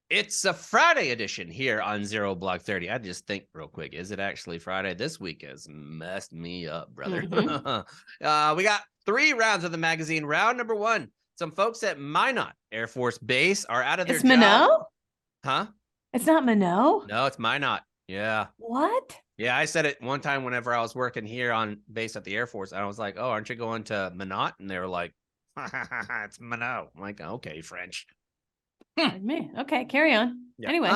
It's a Friday edition here on Zero Block 30. I just think real quick, is it actually Friday? This week has messed me up, brother. We got 3 rounds of the magazine. Round number 1. Some folks at Minot Air Force Base are out of their job. Minot? Huh? It's not Minot? No, it's Minot. Yeah. What? Yeah, I said it one time whenever I was working here on base at the Air Force. I was like, oh, aren't you going to Minot? And they were like, it's Minot. I'm like, okay, French. Me. Okay, carry on. Yeah. Anyway.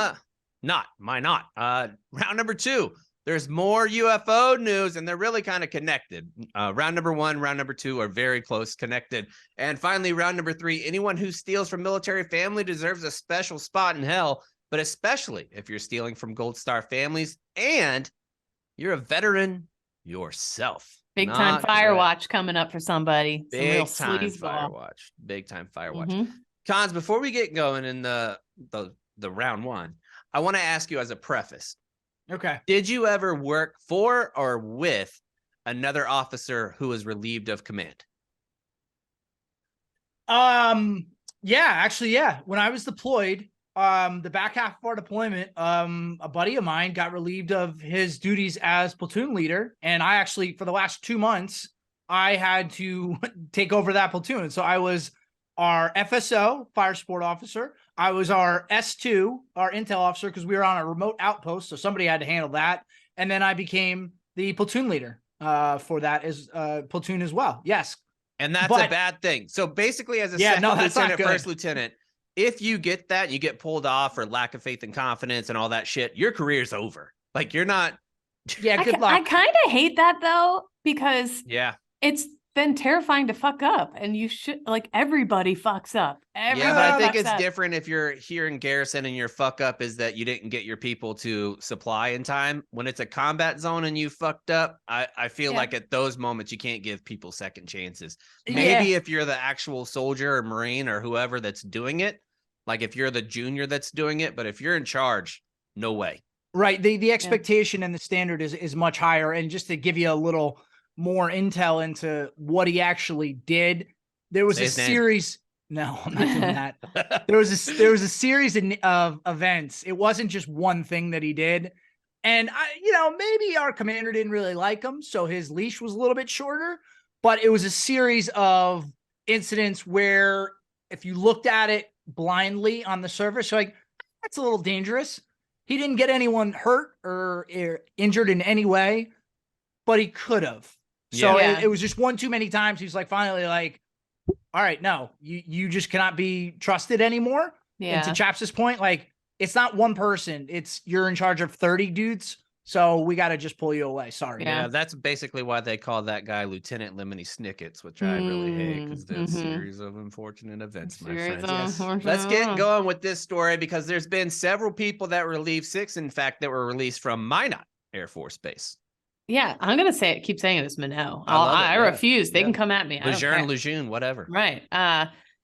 Not. Round number 2. There's more UFO news, and they're really kind of connected. Round number 1, round number 2 are very close connected. And finally, round number 3, anyone who steals from military family deserves a special spot in hell, but especially if you're stealing from Gold Star families and you're a veteran yourself. Big time fire watch coming up for somebody. Big time fire watch. Big time fire watch. Cons, before we get going in the round 1, I want to ask you as a preface. Okay. Did you ever work for or with another officer who was relieved of command? Yeah, actually, yeah. When I was deployed, the back half of our deployment, a buddy of mine got relieved of his duties as platoon leader. And I actually, for the last 2 months, I had to take over that platoon. So I was our FSO, fire support officer. I was our S2, our intel officer, because we were on a remote outpost, so somebody had to handle that. And then I became the platoon leader for that as platoon as well. Yes. And that's a bad thing. So basically, as a second lieutenant, first lieutenant, if you get that, you get pulled off for lack of faith and confidence and all that shit, your career's over. Like, you're not. Yeah, good luck. I kind of hate that, though, because it's then terrifying to fuck up, and you should, like, everybody fucks up. But I think it's different if you're here in garrison and your fuck up is that you didn't get your people to supply in time. When it's a combat zone and you fucked up, I feel like at those moments you can't give people second chances. Maybe if you're the actual soldier or Marine or whoever that's doing it, like if you're the junior that's doing it, but if you're in charge, no way. Right. The expectation and the standard is much higher. And just to give you a little more intel into what he actually did, there was a series. No, I'm not doing that. There was a series of events. It wasn't just one thing that he did. And maybe our commander didn't really like him, so his leash was a little bit shorter, but it was a series of incidents where if you looked at it blindly on the surface, you're like, that's a little dangerous. He didn't get anyone hurt or injured in any way, but he could have. So it was just one too many times. He was like, finally, like, all right, no, you just cannot be trusted anymore. Yeah. And to Chaps' point, like, it's not one person. You're in charge of 30 dudes. So we got to just pull you away. Sorry. Yeah, that's basically why they call that guy Lieutenant Lemony Snickets, which I really hate because there's a series of unfortunate events, my friends. Let's get going with this story because there's been several people that were relieved, 6, in fact, that were released from Minot Air Force Base. Yeah, I'm going to say it. Keep saying it. It's Minot. I refuse. They can come at me. Lejeune, whatever. Right.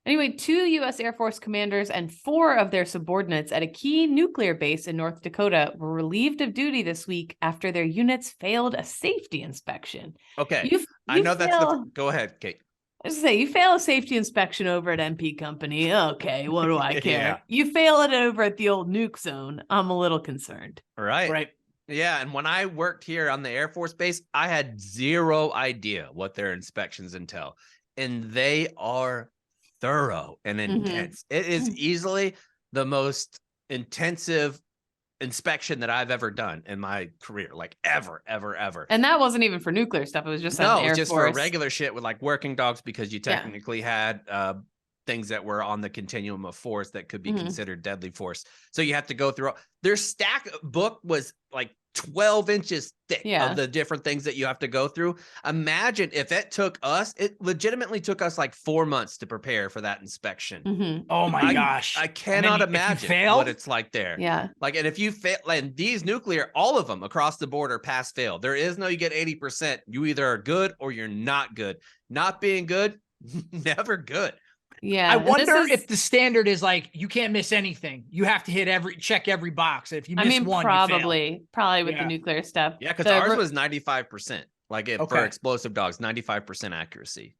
Anyway, 2 U.S. Air Force commanders and 4 of their subordinates at a key nuclear base in North Dakota were relieved of duty this week after their units failed a safety inspection. Okay. I know that's Go ahead, Kate. I was going to say, you fail a safety inspection over at MP Company. Okay, what do I care? You fail it over at the old nuke zone. I'm a little concerned. Right. Yeah, and when I worked here on the Air Force Base, I had zero idea what their inspections entail. And they are thorough and intense. It is easily the most intensive inspection that I've ever done in my career, like ever. And that wasn't even for nuclear stuff. It was just for regular shit with like working dogs, because you technically had things that were on the continuum of force that could be considered deadly force. So you have to go through their stack book was like 12 inches thick of the different things that you have to go through. Imagine if it legitimately took us like 4 months to prepare for that inspection. Oh my gosh. I cannot imagine what it's like there. Yeah. Like, and if you fail, and these nuclear, all of them across the board are pass fail. There is no, you get 80%. You either are good or you're not good. Not being good, never good. Yeah. I wonder if the standard is like, you can't miss anything. You have to check every box. If you miss one, probably with the nuclear stuff. Yeah, because ours was 95%. Like for explosive dogs, 95% accuracy.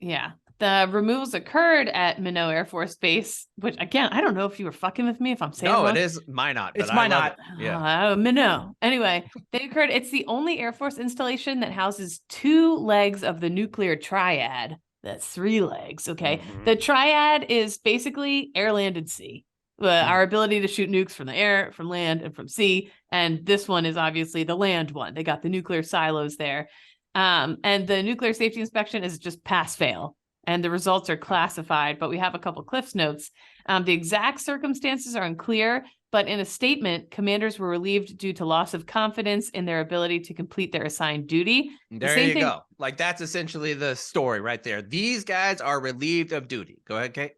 Yeah. The removals occurred at Minot Air Force Base, which again, I don't know if you were fucking with me if I'm saying No, wrong. it is Minot. It's But I love Minot. it. Yeah. Minot. Anyway, they occurred. It's the only Air Force installation that houses 2 legs of the nuclear triad. That's 3 legs. Okay. Mhm. The triad is basically air, land, and sea. Our ability to shoot nukes from the air, from land, and from sea. And this one is obviously the land one. They got the nuclear silos there. And the nuclear safety inspection is just pass fail. And the results are classified, but we have a couple Cliffs notes. The exact circumstances are unclear, but in a statement, commanders were relieved due to loss of confidence in their ability to complete their assigned duty. There you go. Like, that's essentially the story right there. These guys are relieved of duty. Go ahead, Kate.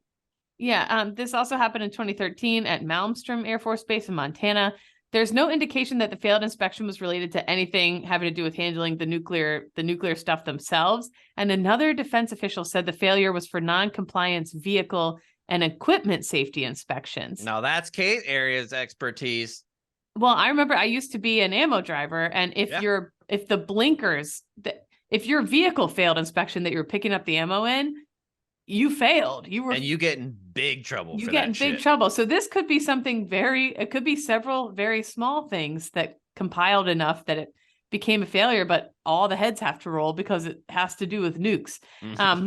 Yeah, this also happened in 2013 at Malmstrom Air Force Base in Montana. There's no indication that the failed inspection was related to anything having to do with handling the nuclear stuff themselves. And another defense official said the failure was for non-compliance vehicle and equipment safety inspections. Now that's Kate area's expertise. Well, I remember I used to be an ammo driver, and if the blinkers, if your vehicle failed inspection that you're picking up the ammo in, you failed. And you get in big trouble. You get in big trouble. So this could be something it could be several very small things that compiled enough that it became a failure, but all the heads have to roll because it has to do with nukes.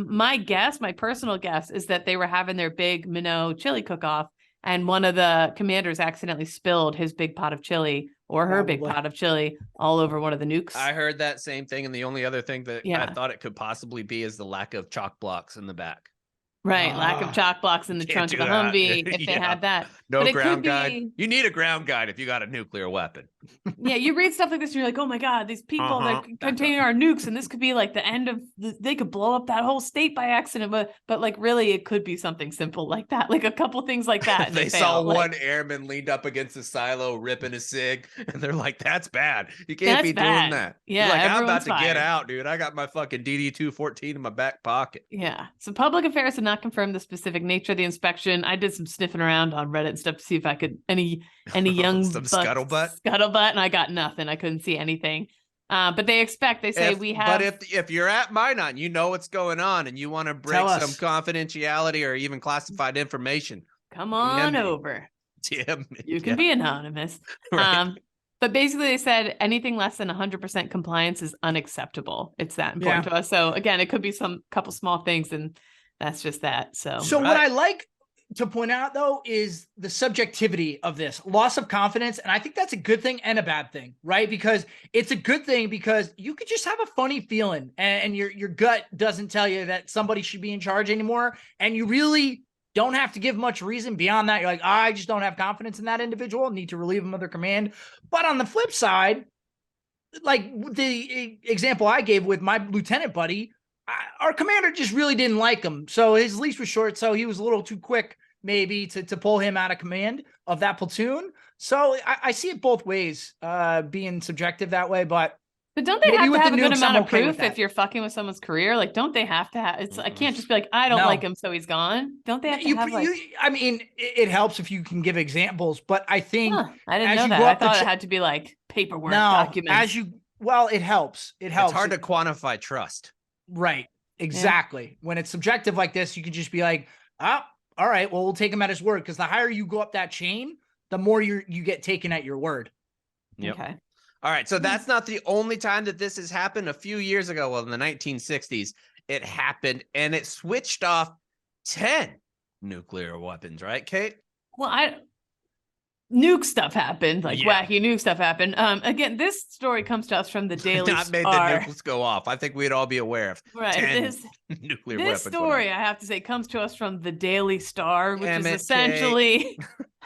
My personal guess is that they were having their big Minot chili cook-off, and one of the commanders accidentally spilled his big pot of chili or her big pot of chili all over one of the nukes. I heard that same thing. And the only other thing that I thought it could possibly be is the lack of chalk blocks in the back. Right, lack of chalk blocks in the trunk of the Humvee, if they had that. No ground guide. You need a ground guide if you got a nuclear weapon. Yeah, you read stuff like this and you're like, oh my God, these people that contain our nukes, and this could be like the end of, they could blow up that whole state by accident, but like really it could be something simple like that, like a couple things like that. They saw one airman leaned up against a silo ripping a cig, and they're like, that's bad. You can't be doing that. Yeah, like, I'm about to get out, dude. I got my fucking DD-214 in my back pocket. Yeah. So public affairs did not confirm the specific nature of the inspection. I did some sniffing around on Reddit and stuff to see if I could any young some scuttlebutt, and I got nothing. I couldn't see anything. But they say we have. But if you're at Minot and you know what's going on and you want to break some confidentiality or even classified information, come on over. You can be anonymous. Right. But basically they said anything less than 100% compliance is unacceptable. It's that important to us. So again, it could be some couple small things, and that's just that. So what I like to point out, though, is the subjectivity of this loss of confidence. And I think that's a good thing and a bad thing, right? Because it's a good thing because you could just have a funny feeling and your gut doesn't tell you that somebody should be in charge anymore. And you really don't have to give much reason beyond that. You're like, I just don't have confidence in that individual, need to relieve them of their command. But on the flip side, like the example I gave with my lieutenant buddy, our commander just really didn't like him. So his leash was short. So he was a little too quick maybe to pull him out of command of that platoon. So I see it both ways, being subjective that way, but don't they have to have a good amount of proof if you're fucking with someone's career? Like, don't they have to have, I can't just be like, I don't like him, so he's gone. Don't they have to have I mean, it helps if you can give examples, but I think I didn't know that. I thought it had to be like paperwork documents. It helps. It helps. It's hard to quantify trust. Right. Exactly. Yeah. When it's subjective like this, you could just be like, all right, well, we'll take him at his word. Because the higher you go up that chain, the more you get taken at your word. Yep. Okay. All right. So that's not the only time that this has happened. A few years ago, well, in the 1960s, it happened, and it switched off 10 nuclear weapons, right, Kate? Well, nuke stuff happened, wacky nuke stuff happened. Again, this story comes to us from the Daily Star. Not made the nukes go off. I think we'd all be aware of 10 nuclear weapons. This story, I have to say, comes to us from the Daily Star, which is essentially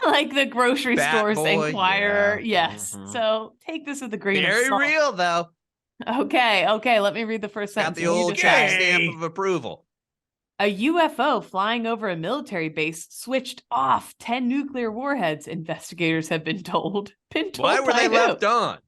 like the grocery store's Inquirer. Yeah. Yes. Mm-hmm. So take this with a grain of salt. Very real, though. Okay. Let me read the first sentence. Got the old stamp of approval. A UFO flying over a military base switched off 10 nuclear warheads, investigators have been told. Why were they left on?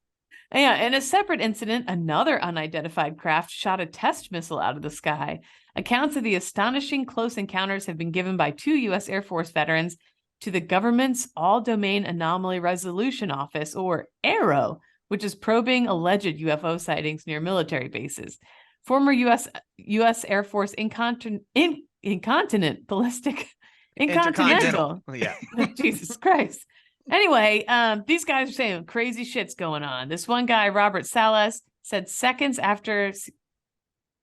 Yeah, in a separate incident, another unidentified craft shot a test missile out of the sky. Accounts of the astonishing close encounters have been given by 2 U.S. Air Force veterans to the government's All-Domain Anomaly Resolution Office, or AARO, which is probing alleged UFO sightings near military bases. former U.S. Air Force Intercontinental. Yeah. Jesus Christ. Anyway, these guys are saying crazy shit's going on. This one guy, Robert Salas, said seconds after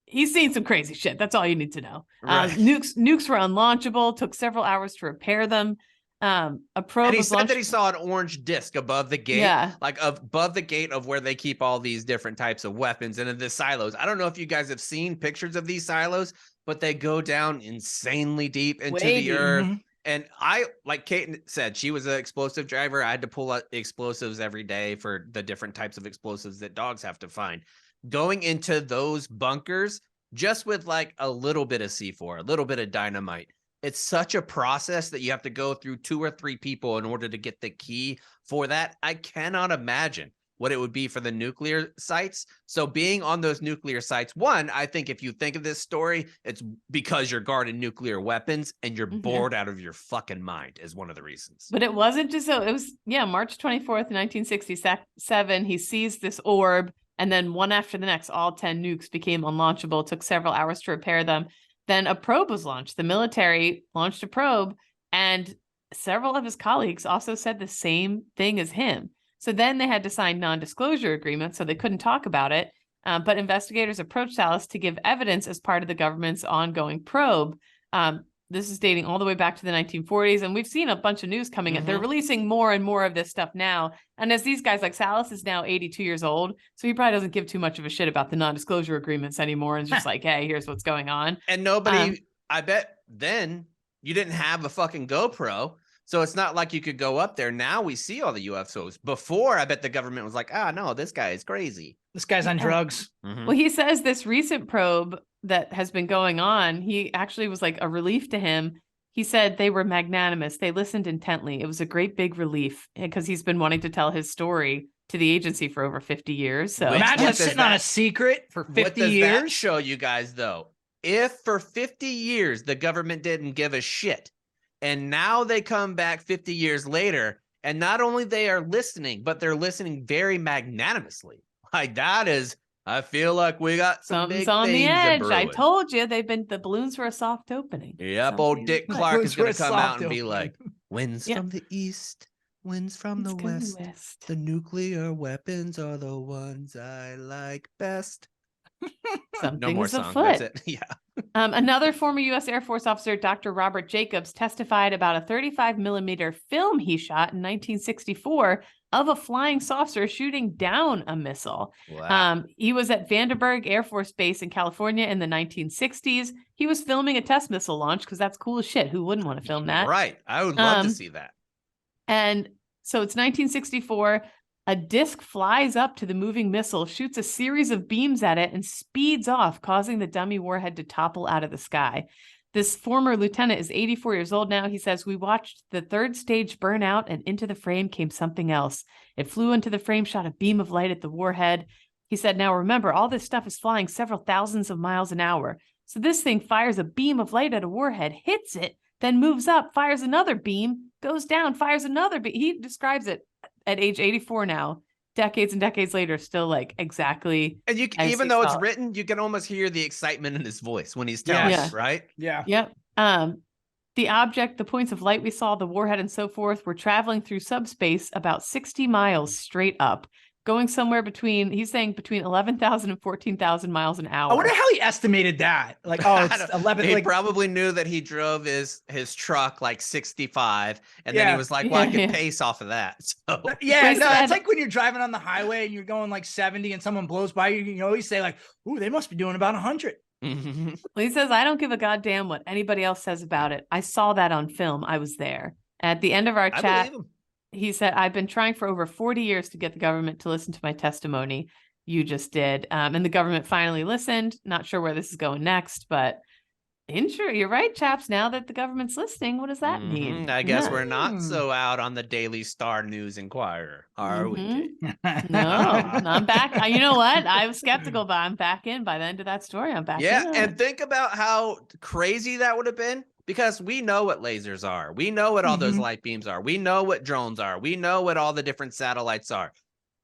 he's seen some crazy shit. That's all you need to know. Right. Nukes were unlaunchable, took several hours to repair them. A probe And he was said launched. that he saw an orange disc above the gate, like above the gate of where they keep all these different types of weapons and in the silos. I don't know if you guys have seen pictures of these silos, but they go down insanely deep into the earth. And I, like Kate said, she was an explosive driver. I had to pull out explosives every day for the different types of explosives that dogs have to find. Going into those bunkers, just with like a little bit of C4, a little bit of dynamite, it's such a process that you have to go through 2 or 3 people in order to get the key for that. I cannot imagine what it would be for the nuclear sites. So being on those nuclear sites, one, I think if you think of this story, it's because you're guarding nuclear weapons and you're bored out of your fucking mind is one of the reasons. But it wasn't just so. It was, March 24th, 1967. He sees this orb, and then one after the next, all 10 nukes became unlaunchable. It took several hours to repair them. Then a probe was launched. The military launched a probe, and several of his colleagues also said the same thing as him. So then they had to sign non-disclosure agreements, so they couldn't talk about it. But investigators approached Salas to give evidence as part of the government's ongoing probe. This is dating all the way back to the 1940s, and we've seen a bunch of news coming in. They're releasing more and more of this stuff now. And as these guys, like Salas is now 82 years old, so he probably doesn't give too much of a shit about the non-disclosure agreements anymore. And it's just like, hey, here's what's going on. And nobody, I bet then you didn't have a fucking GoPro. So it's not like you could go up there. Now we see all the UFOs. Before, I bet the government was like, no, this guy is crazy. This guy's on drugs. Well, he says this recent probe that has been going on, he actually was like a relief to him. He said they were magnanimous. They listened intently. It was a great big relief because he's been wanting to tell his story to the agency for over 50 years. So imagine sitting on a secret for 50 years. What does that show you guys, though? If for 50 years the government didn't give a shit, and now they come back 50 years later, and not only they are listening, but they're listening very magnanimously. Like that is, I feel like we got something's on the edge. I told you the balloons were a soft opening. Yep, old Dick Clark is going to come out and be like, winds from the east, winds from the west. The nuclear weapons are the ones I like best. Something's no more song. afoot. That's it. Yeah. Another former U.S. Air Force officer, Dr. Robert Jacobs, testified about a 35 millimeter film he shot in 1964 of a flying saucer shooting down a missile. Wow. He was at Vandenberg Air Force Base in California in the 1960s. He was filming a test missile launch because that's cool as shit. Who wouldn't want to film that? Right. I would love to see that. And so it's 1964. A disc flies up to the moving missile, shoots a series of beams at it, and speeds off, causing the dummy warhead to topple out of the sky. This former lieutenant is 84 years old now. He says, we watched the third stage burn out, and into the frame came something else. It flew into the frame, shot a beam of light at the warhead. He said, now remember, all this stuff is flying several thousands of miles an hour. So this thing fires a beam of light at a warhead, hits it, then moves up, fires another beam, goes down, fires another beam. He describes it at age 84 now, decades and decades later, still like exactly. And you can, even though it's written, you can almost hear the excitement in his voice when he's telling us, right? Yeah. Yep. The object, the points of light we saw, the warhead and so forth, were traveling through subspace about 60 miles straight up, going somewhere between, he's saying between 11,000 and 14,000 miles an hour. I wonder how he estimated that. Like, oh, it's 11. He like, probably knew that he drove his truck like 65, and then he was like, well, I can pace off of that. So yeah, no, it's like when you're driving on the highway and you're going like 70 and someone blows by you, you always say like, ooh, they must be doing about 100. Well, he says, I don't give a goddamn what anybody else says about it. I saw that on film. I was there. At the end of our chat, he said, I've been trying for over 40 years to get the government to listen to my testimony. You just did. And the government finally listened. Not sure where this is going next, but you're right, chaps. Now that the government's listening, what does that mean? I guess we're not so out on the Daily Star News Inquirer, are we? No, I'm back. You know what? I was skeptical, but I'm back in. By the end of that story, I'm back in. Yeah, and think about how crazy that would have been. Because we know what lasers are. We know what all those light beams are. We know what drones are. We know what all the different satellites are.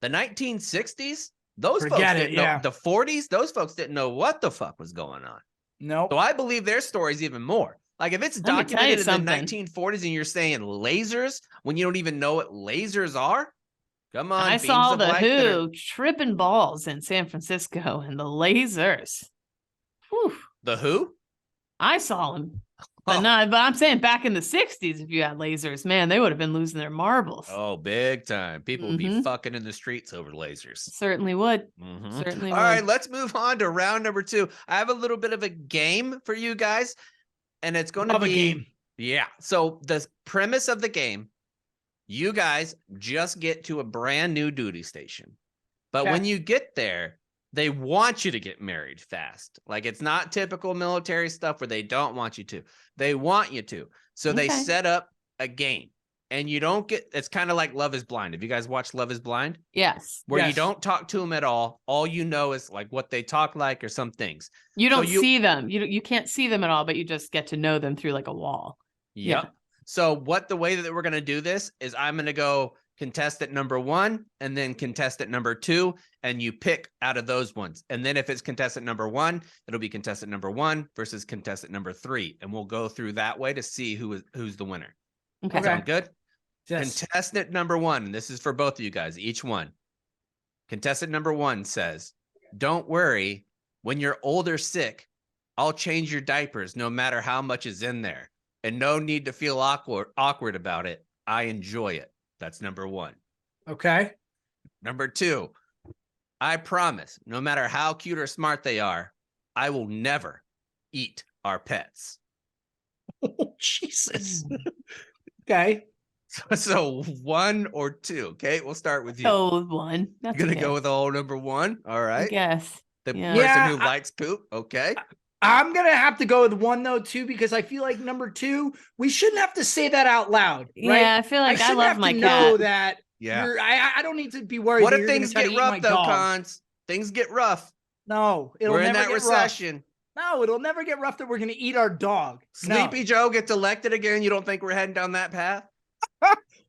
The 1960s, Those folks didn't know. Yeah. The 40s, those folks didn't know what the fuck was going on. Nope. So I believe their stories even more. Like if it's Let me tell you documented in the something. 1940s and you're saying lasers when you don't even know what lasers are, come on. I beams saw of the light that are- Who tripping balls in San Francisco and the lasers. Whew. The Who? I saw them. But Oh. but I'm saying back in the 60s, if you had lasers, man, they would have been losing their marbles. Oh, big time. People would be Mhm. fucking in the streets over lasers. Certainly would. Mhm. Certainly All would. right, let's move on to round number 2. I have a little bit of a game for you guys, and it's going to Love a be game. Yeah. So the premise of the game, you guys just get to a brand new duty station. But when you get there, they want you to get married fast. Like it's not typical military stuff where they don't want you to. They want you to. So they Okay. set up a game. And you don't get, it's kind of like Love is Blind. Have you guys watched Love is Blind? Yes. Where you Yes. don't talk to them at all. All you know is like what they talk like or some things. You So don't see them. You can't see them at all, but you just get to know them through like a wall. Yep. Yeah. So the way that we're going to do this is I'm going to go contestant number 1 and then contestant number 2, and you pick out of those ones. And then if it's contestant number 1, it'll be contestant number 1 versus contestant number 3. And we'll go through that way to see who's the winner. Okay. Sound good? Yes. Contestant number 1, and this is for both of you guys, each one. Contestant number 1 says, "Don't worry, when you're old or sick, I'll change your diapers no matter how much is in there. And no need to feel awkward about it. I enjoy it." That's number 1. Okay. Number 2, "I promise, no matter how cute or smart they are, I will never eat our pets." Oh, Jesus. Okay. So 1 or 2. Okay, we'll start with you. Oh, one. That's You're gonna okay. go with all number 1. All I right. guess. The Yeah. person Yeah, who likes poop. Okay. I'm going to have to go with 1 though, too, because I feel like number 2, we shouldn't have to say that out loud. Right? Yeah, I feel like I shouldn't love have my to know cat. that Yeah. I don't need to be worried. What that if you're gonna things try to get eat my rough though, dog. Cons? Things get rough. No, it'll We're in never that get recession. rough. No, it'll never get rough that we're going to eat our dog. No. Sleepy Joe gets elected again. You don't think we're heading down that path?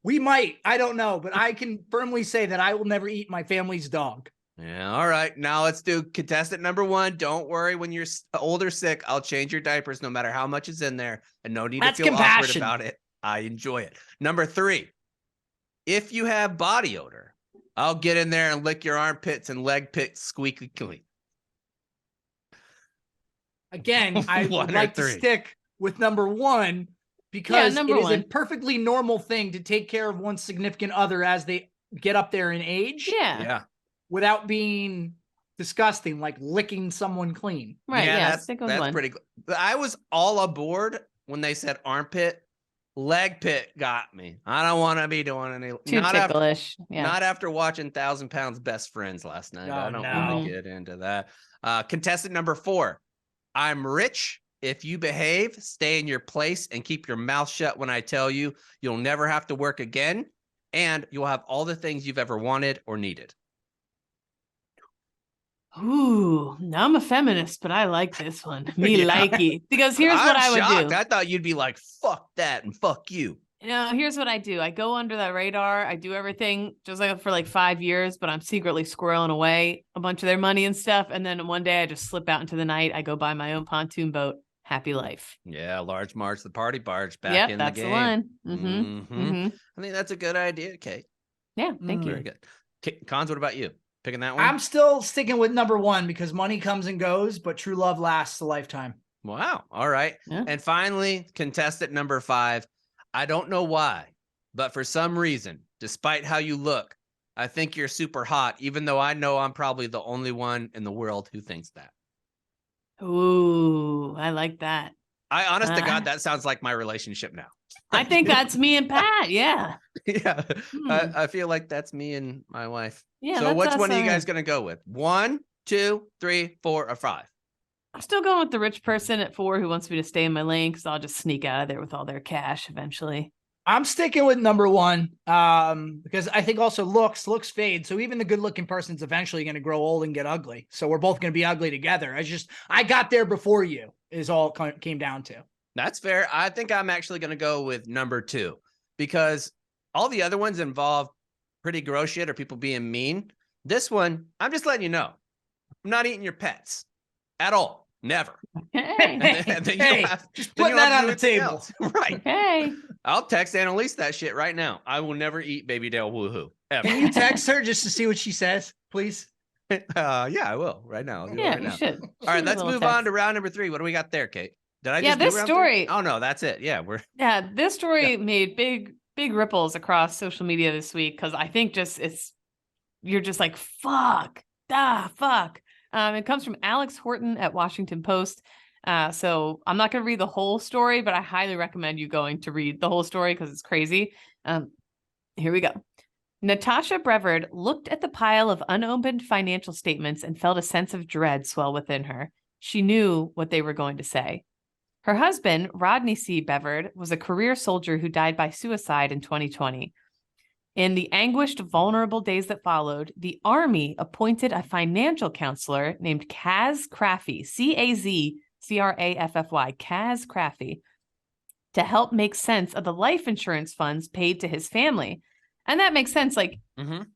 We might. I don't know, but I can firmly say that I will never eat my family's dog. Yeah. All right. Now let's do contestant number 1. Don't worry, when you're old or sick, I'll change your diapers no matter how much is in there, and no need That's to feel compassion. awkward about it. I enjoy it. Number 3, if you have body odor, I'll get in there and lick your armpits and leg pits squeaky clean. Again, I 1 would or like to 3. stick with number 1 because number it is a 1. perfectly normal thing to take care of one's significant other as they get up there in age Yeah. without being disgusting, like licking someone clean. Right. Yeah. that's stick with 1. pretty good. I was all aboard when they said armpit. Leg pit got me. I don't want to be doing any. Too not after, ticklish. Yeah. not after watching 1,000 Pounds Best Friends last night. I Oh, don't no. want to get into that. Contestant number 4. I'm rich. If you behave, stay in your place, and keep your mouth shut when I tell you, you'll never have to work again, and you'll have all the things you've ever wanted or needed. Ooh, now I'm a feminist, but I like this one. Me Yeah. like it. Because here's what I would shocked. do. I thought you'd be like, fuck that and fuck you. Here's what I do. I go under the radar. I do everything just like for like 5 years, but I'm secretly squirreling away a bunch of their money and stuff. And then one day I just slip out into the night. I go buy my own pontoon boat. Happy life. Yeah, Large Marge, the party barge, back Yep, in that's the the game. one. Mm-hmm. Mhm. Mm-hmm. I think that's a good idea, Kate. Yeah, thank Very you. good. Cons, what about you? Picking that one? I'm still sticking with number 1 because money comes and goes, but true love lasts a lifetime. Wow. All right. Yeah. And finally, contestant number 5. I don't know why, but for some reason, despite how you look, I think you're super hot, even though I know I'm probably the only one in the world who thinks that. Ooh, I like that. Honest to God, that sounds like my relationship now. I think that's me and Pat. Yeah. Yeah. Hmm. I feel like that's me and my wife. Yeah. So that's which us, one are you guys going to go with? 1, 2, 3, 4, or 5? I'm still going with the rich person at 4 who wants me to stay in my lane because I'll just sneak out of there with all their cash eventually. I'm sticking with number 1 because I think also looks fade. So even the good looking person's eventually going to grow old and get ugly. So we're both going to be ugly together. I got there before you is all it came down to. That's fair. I think I'm actually going to go with number 2 because all the other ones involve pretty gross shit or people being mean. This one, I'm just letting you know. I'm not eating your pets at all. Never. Hey. And then Hey, just put that on the table. Right. Okay. I'll text Annalise that shit right now. I will never eat Baby Dale Woohoo. Ever. Can you text her just to see what she says, please? Yeah, I will right now. I'll do it Yeah, right you now. should. All right, let's move on to round number 3. What do we got there, Kate? Did I just do this round story. 3? Oh no, that's it. Yeah, this story made big ripples across social media this week because I think you're just like fuck. It comes from Alex Horton at Washington Post. So I'm not going to read the whole story, but I highly recommend you going to read the whole story because it's crazy. Here we go. Natasha Brevard looked at the pile of unopened financial statements and felt a sense of dread swell within her. She knew what they were going to say. Her husband, Rodney C. Brevard, was a career soldier who died by suicide in 2020. In the anguished, vulnerable days that followed, the Army appointed a financial counselor named Kaz Craffy, Cazcraffy, Kaz Craffy, to help make sense of the life insurance funds paid to his family. And that makes sense. Like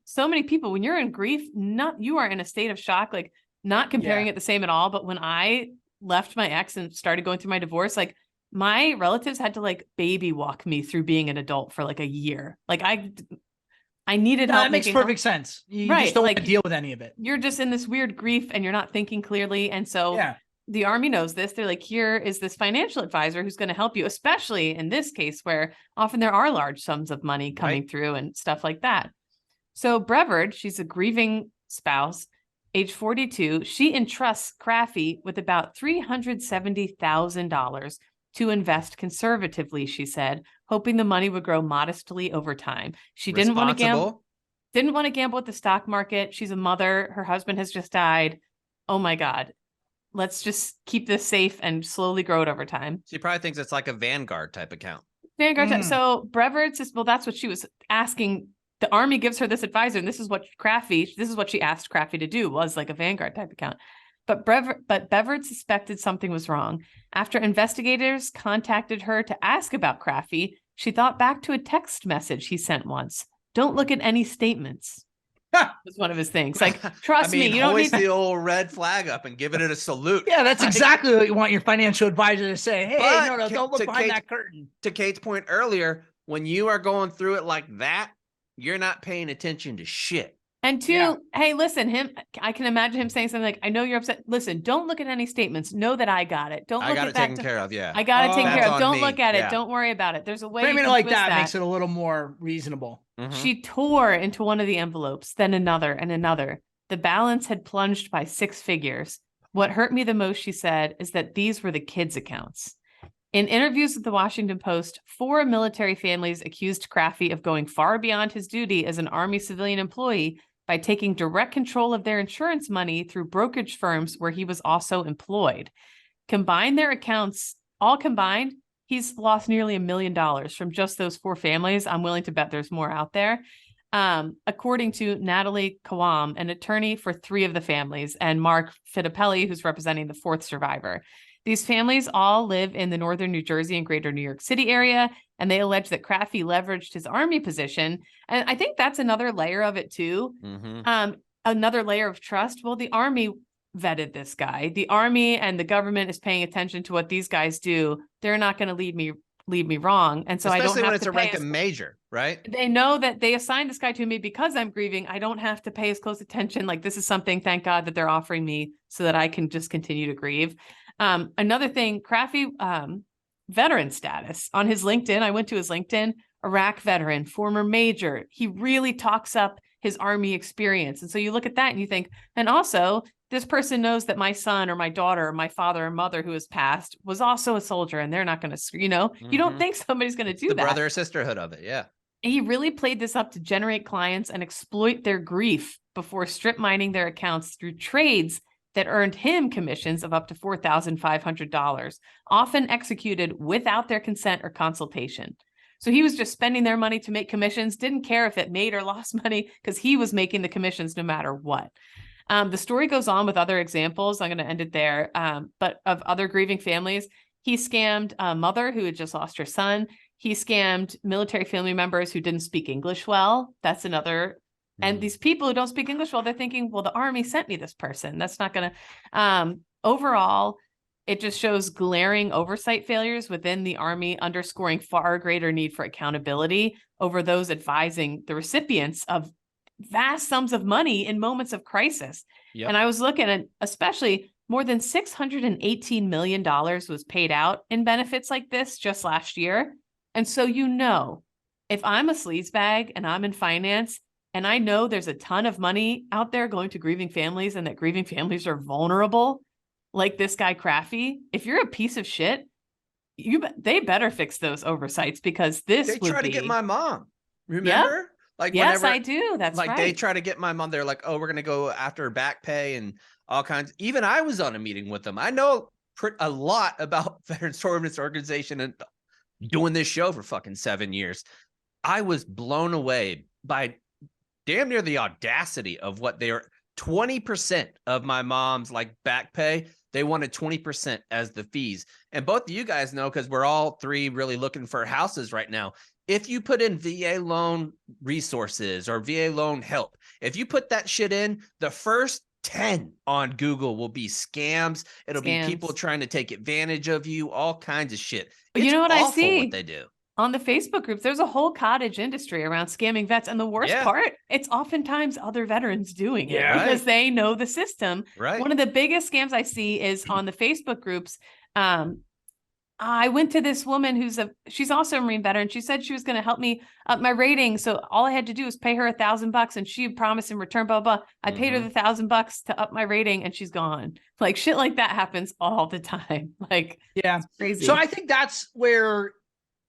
so many people, when you're in grief, you are in a state of shock, like not comparing it the same at all. But when I left my ex and started going through my divorce, like my relatives had to like baby walk me through being an adult for like a year. Like I needed help. That makes perfect sense. You just don't want to deal with any of it. You're just in this weird grief and you're not thinking clearly. And so the Army knows this. They're like, here is this financial advisor who's going to help you, especially in this case where often there are large sums of money coming through and stuff like that. So Brevard, she's a grieving spouse, age 42. She entrusts Craffy with about $370,000 to invest conservatively, she said, hoping the money would grow modestly over time. She didn't want to gamble with the stock market. She's a mother. Her husband has just died. Oh my God. Let's just keep this safe and slowly grow it over time. She probably thinks it's like a Vanguard type account. So Brevard says, well, that's what she was asking. The Army gives her this advisor, and this is what she asked Craffy to do, was like a Vanguard type account. But Brevard suspected something was wrong. After investigators contacted her to ask about Craffy, she thought back to a text message he sent once. Don't look at any statements. Was one of his things. Like, trust me, you don't need the old red flag up and giving it a salute. Yeah, that's exactly what you want your financial advisor to say. Hey, no, don't look behind that curtain. To Kate's point earlier, when you are going through it like that, you're not paying attention to shit. And two, hey, listen, I can imagine him saying something like, I know you're upset. Listen, don't look at any statements. Know that I got it. I got it taken care of. I got it taken care of. Don't look at it. Don't worry about it. There's a way. Framing it like that makes it a little more reasonable. She tore into one of the envelopes, then another and another. The balance had plunged by 6 figures. What hurt me the most, she said, is that these were the kids' accounts. In interviews with the Washington Post, 4 military families accused Craffy of going far beyond his duty as an Army civilian employee by taking direct control of their insurance money through brokerage firms where he was also employed. Combine their accounts, all combined, he's lost nearly $1 million from just those 4 families. I'm willing to bet there's more out there. According to Natalie Kawam, an attorney for 3 of the families, and Mark Fittipelli, who's representing the 4th survivor. These families all live in the northern New Jersey and greater New York City area, and they allege that Craffy leveraged his Army position. And I think that's another layer of it too. Another layer of trust. Well, the Army vetted this guy. The Army and the government is paying attention to what these guys do. They're not going to lead me wrong. And so especially I don't have when it's to a rank of major, right? They know that they assigned this guy to me because I'm grieving. I don't have to pay as close attention. Like, this is something, thank God, that they're offering me so that I can just continue to grieve. Another thing, Craffy, veteran status on his LinkedIn. I went to his LinkedIn, Iraq veteran, former major. He really talks up his Army experience. And so you look at that and you think, and also this person knows that my son or my daughter or my father or mother who has passed was also a soldier, and they're not going to, you don't think somebody's going to do the that. Brother or sisterhood of it. Yeah. He really played this up to generate clients and exploit their grief before strip mining their accounts through trades that earned him commissions of up to $4,500, often executed without their consent or consultation. So he was just spending their money to make commissions, didn't care if it made or lost money because he was making the commissions no matter what. The story goes on with other examples. I'm going to end it there. But of other grieving families, he scammed a mother who had just lost her son. He scammed military family members who didn't speak English well. That's another And these people who don't speak English well, they're thinking, well, the Army sent me this person. That's not going to, overall, it just shows glaring oversight failures within the Army, underscoring far greater need for accountability over those advising the recipients of vast sums of money in moments of crisis. Yep. And I was looking at, especially more than $618 million was paid out in benefits like this just last year. And so, if I'm a sleazebag and I'm in finance, and I know there's a ton of money out there going to grieving families and that grieving families are vulnerable, like this guy Craffy, if you're a piece of shit, they better fix those oversights, because they try to get my mom. Remember? Yep. Like, yes, whenever, I do. That's like right. they try to get my mom. They're like, oh, we're going to go after her back pay and all kinds. Even I was on a meeting with them. I know a lot about Veterans Service Organization and doing this show for fucking 7 years. I was blown away by damn near the audacity of what they were. 20% of my mom's like back pay, they wanted 20% as the fees. And both of you guys know, because we're all three really looking for houses right now. If you put in VA loan resources or VA loan help, if you put that shit in, the first 10 on Google will be scams. It'll be people trying to take advantage of you, all kinds of shit. But you know what I awful see? What they do. On the Facebook groups, there's a whole cottage industry around scamming vets. And the worst part, it's oftentimes other veterans doing it because they know the system. Right. One of the biggest scams I see is on the Facebook groups. I went to this woman she's also a Marine veteran. She said she was going to help me up my rating. So all I had to do was pay her $1,000 and she promised in return, blah, blah. I paid her the $1,000 to up my rating and she's gone. Like shit like that happens all the time. Like, yeah, crazy. So I think that's where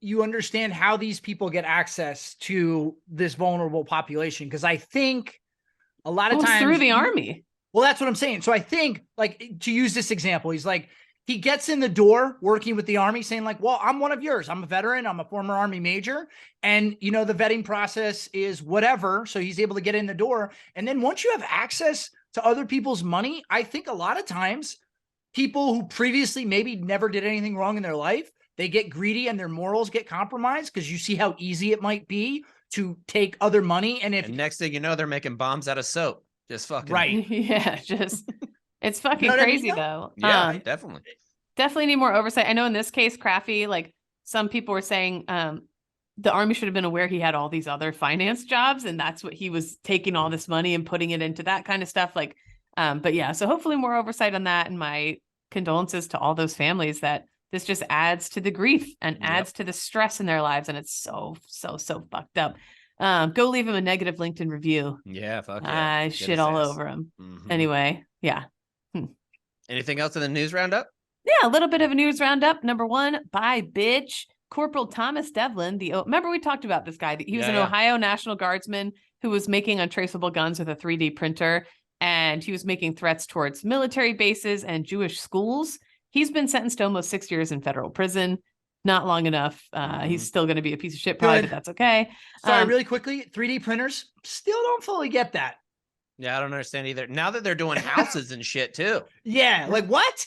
you understand how these people get access to this vulnerable population. Because I think a lot of times through the Army. Well, that's what I'm saying. So I think, like, to use this example, he gets in the door working with the Army saying like, well, I'm one of yours. I'm a veteran. I'm a former Army major. And, the vetting process is whatever. So he's able to get in the door. And then once you have access to other people's money, I think a lot of times people who previously maybe never did anything wrong in their life, they get greedy and their morals get compromised because you see how easy it might be to take other money. And next thing you know, they're making bombs out of soap. Just fucking. Right. Yeah. It's fucking crazy though. Yeah, definitely. Definitely need more oversight. I know in this case, Craffy, like some people were saying, the Army should have been aware he had all these other finance jobs. And that's what he was taking all this money and putting it into that kind of stuff. Like, but yeah, so hopefully more oversight on that. And my condolences to all those families that this just adds to the grief and adds to the stress in their lives. And it's so fucked up. Go leave him a negative LinkedIn review. Yeah, fuck yeah. I shit all over him. Anyway, yeah. Anything else in the news roundup? Yeah, a little bit of a news roundup. Number one, bye, bitch. Corporal Thomas Devlin, remember we talked about this guy. He was an Ohio National Guardsman who was making untraceable guns with a 3D printer, and he was making threats towards military bases and Jewish schools. He's been sentenced to almost 6 years in federal prison. Not long enough. He's still going to be a piece of shit probably, but that's okay. Sorry, really quickly, 3D printers, still don't fully get that. Yeah, I don't understand either. Now that they're doing houses and shit too. Yeah, like what?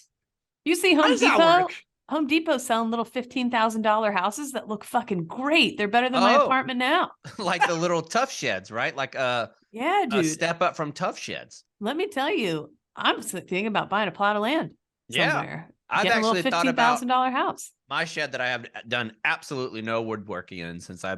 You see Home Depot selling little $15,000 houses that look fucking great. They're better than my apartment now. Like the little Tough Sheds, right? Like yeah, dude. A step up from Tough Sheds. Let me tell you, I'm thinking about buying a plot of land somewhere. I've actually thought about $15,000 house. My shed that I have done absolutely no woodworking in since I